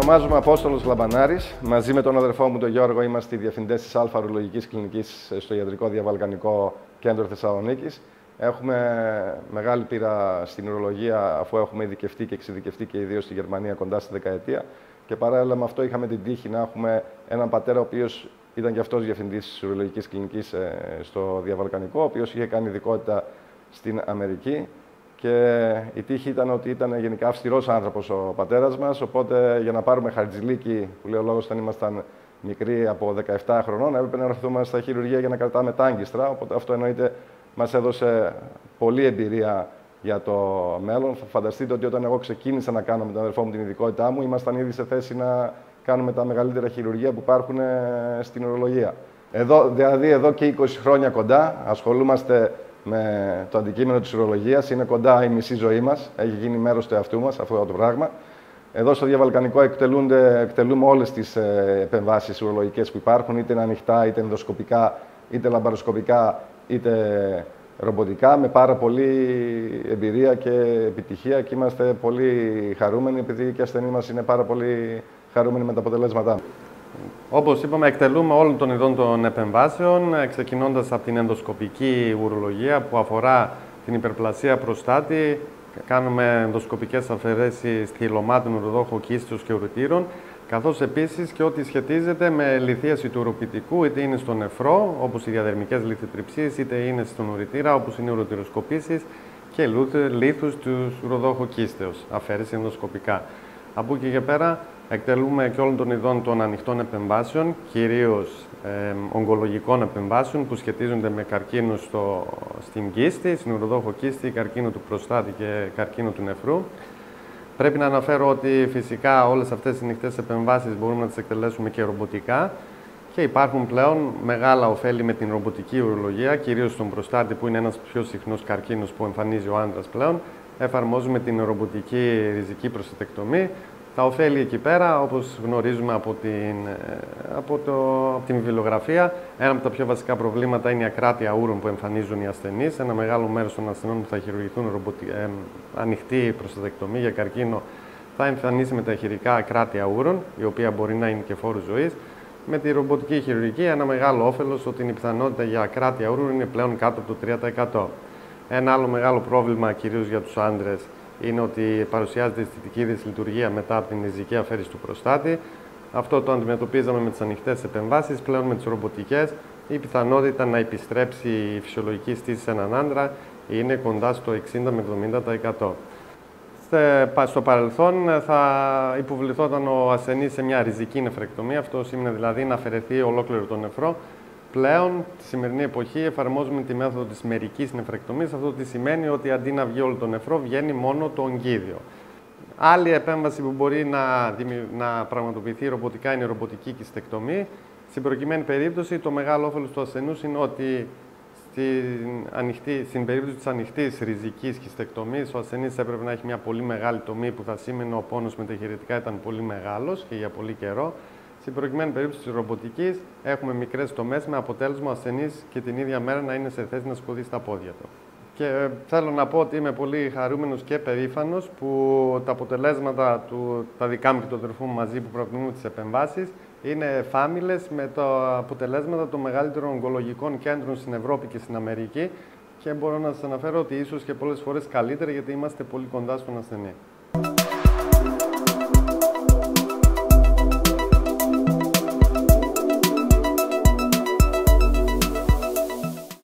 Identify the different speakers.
Speaker 1: ονομάζομαι Απόστολος Λαμπανάρης. Μαζί με τον αδερφό μου τον Γιώργο είμαστε οι διευθυντές της Α Ουρολογικής Κλινικής στο Ιατρικό Διαβαλκανικό Κέντρο Θεσσαλονίκης. Έχουμε μεγάλη πείρα στην ουρολογία, αφού έχουμε ειδικευτεί και εξειδικευτεί και ιδίως στη Γερμανία κοντά στη δεκαετία. Και παράλληλα με αυτό είχαμε την τύχη να έχουμε έναν πατέρα, ο οποίος ήταν και αυτός διευθυντής της ουρολογικής κλινικής στο Διαβαλκανικό, ο οποίος είχε κάνει ειδικότητα στην Αμερική. Και η τύχη ήταν ότι ήταν γενικά αυστηρός άνθρωπος ο πατέρας μας, οπότε για να πάρουμε χαρτζηλίκι, που λέει ο λόγος όταν ήμασταν μικροί από 17 χρονών, έπρεπε να έρθουμε στα χειρουργεία για να κρατάμε τα άγκιστρα, οπότε αυτό εννοείται μας έδωσε πολλή εμπειρία για το μέλλον. Φανταστείτε ότι όταν εγώ ξεκίνησα να κάνω με τον αδερφό μου την ειδικότητά μου, ήμασταν ήδη σε θέση να κάνουμε τα μεγαλύτερα χειρουργεία που υπάρχουν στην ουρολογία. Δηλαδή εδώ και 20 χρόνια κοντά ασχολούμαστε με το αντικείμενο της ουρολογίας. Είναι κοντά η μισή ζωή μας. Έχει γίνει μέρος του εαυτού μας αυτό το πράγμα. Εδώ στο Διαβαλκανικό εκτελούμε όλες τις επεμβάσεις ουρολογικές που υπάρχουν, είτε είναι ανοιχτά, είτε ενδοσκοπικά, είτε λαμπαροσκοπικά, είτε ρομποτικά, με πάρα πολύ εμπειρία και επιτυχία, και είμαστε πολύ χαρούμενοι, επειδή και οι ασθενείς μας είναι πάρα πολύ χαρούμενοι με τα αποτελέσματά.
Speaker 2: Όπως είπαμε, εκτελούμε όλων των ειδών των επεμβάσεων, ξεκινώντας από την ενδοσκοπική ουρολογία που αφορά την υπερπλασία προστάτη. Κάνουμε ενδοσκοπικές αφαιρέσεις θυλωμάτων, ουροδόχου, κίστεως και ουρητήρων, καθώς επίσης και ό,τι σχετίζεται με λιθίαση του ουροπιτικού, είτε είναι στο νεφρό, όπως οι διαδερμικές λιθοτριψίες, είτε είναι στον ουρητήρα, όπως είναι οι ουροτηροσκοπήσεις, και λίθους του ουροδόχου κίστεως, αφαίρεση ενδοσκοπικά. Από εκεί και πέρα, εκτελούμε και όλων των ειδών των ανοιχτών επεμβάσεων, κυρίως ογκολογικών επεμβάσεων που σχετίζονται με καρκίνους στην κίστη, στην ουροδόχο κίστη, καρκίνο του προστάτη και καρκίνο του νεφρού. Πρέπει να αναφέρω ότι φυσικά όλες αυτές τις ανοιχτές επεμβάσεις μπορούμε να τις εκτελέσουμε και ρομποτικά, και υπάρχουν πλέον μεγάλα ωφέλη με την ρομποτική ουρολογία, κυρίως στον προστάτη που είναι ένας πιο συχνός καρκίνος που εμφανίζει ο άντρας πλέον. Εφαρμόζουμε την ρομποτική ριζική προστατεκτομή. Τα ωφέλη εκεί πέρα, όπως γνωρίζουμε από την βιβλιογραφία, ένα από τα πιο βασικά προβλήματα είναι η ακράτεια ούρων που εμφανίζουν οι ασθενείς. Ένα μεγάλο μέρος των ασθενών που θα χειρουργηθούν ανοιχτή προστατεκτομή για καρκίνο θα εμφανίσει μεταχειρικά ακράτεια ούρων, η οποία μπορεί να είναι και φόρου ζωής. Με τη ρομποτική χειρουργική, ένα μεγάλο όφελος ότι η πιθανότητα για ακράτεια ούρων είναι πλέον κάτω από το 3%. Ένα άλλο μεγάλο πρόβλημα, κυρίως για τους άντρες, είναι ότι παρουσιάζεται αισθητική δυσλειτουργία μετά από την ριζική αφαίρεση του προστάτη. Αυτό το αντιμετωπίζαμε με τις ανοιχτές επεμβάσεις. Πλέον με τις ρομποτικές, η πιθανότητα να επιστρέψει η φυσιολογική στήση σε έναν άντρα είναι κοντά στο 60 με 70%. Στο παρελθόν θα υποβληθόταν ο ασθενής σε μια ριζική νεφρεκτομία. Αυτό σημαίνει δηλαδή να αφαιρεθεί ολόκληρο το νεφρό. Πλέον, τη σημερινή εποχή, εφαρμόζουμε τη μέθοδο της μερικής νεφρεκτομίας. Αυτό τι σημαίνει? Ότι αντί να βγει όλο το νεφρό, βγαίνει μόνο το ογκίδιο. Άλλη επέμβαση που μπορεί να πραγματοποιηθεί ρομποτικά είναι η ρομποτική κιστεκτομή. Στην προκειμένη περίπτωση, το μεγάλο όφελος του ασθενούς είναι ότι στην περίπτωση της ανοιχτής ριζικής κιστεκτομής, ο ασθενής έπρεπε να έχει μια πολύ μεγάλη τομή που θα σήμαινε ο πόνος μεταχειρητικά ήταν πολύ μεγάλος και για πολύ καιρό. Στην προκειμένη περίπτωση της ρομποτικής, έχουμε μικρές τομές με αποτέλεσμα ο ασθενής και την ίδια μέρα να είναι σε θέση να σηκωθεί στα πόδια του. Και θέλω να πω ότι είμαι πολύ χαρούμενος και περήφανος που τα αποτελέσματα τα δικά μου και του αδερφού μου μαζί που προκρίνουμε τις επεμβάσεις είναι φάμιλες με τα αποτελέσματα των μεγαλύτερων ογκολογικών κέντρων στην Ευρώπη και στην Αμερική, και μπορώ να σας αναφέρω ότι ίσως και πολλές φορές καλύτερα, γιατί είμαστε πολύ κοντά στον ασθενή.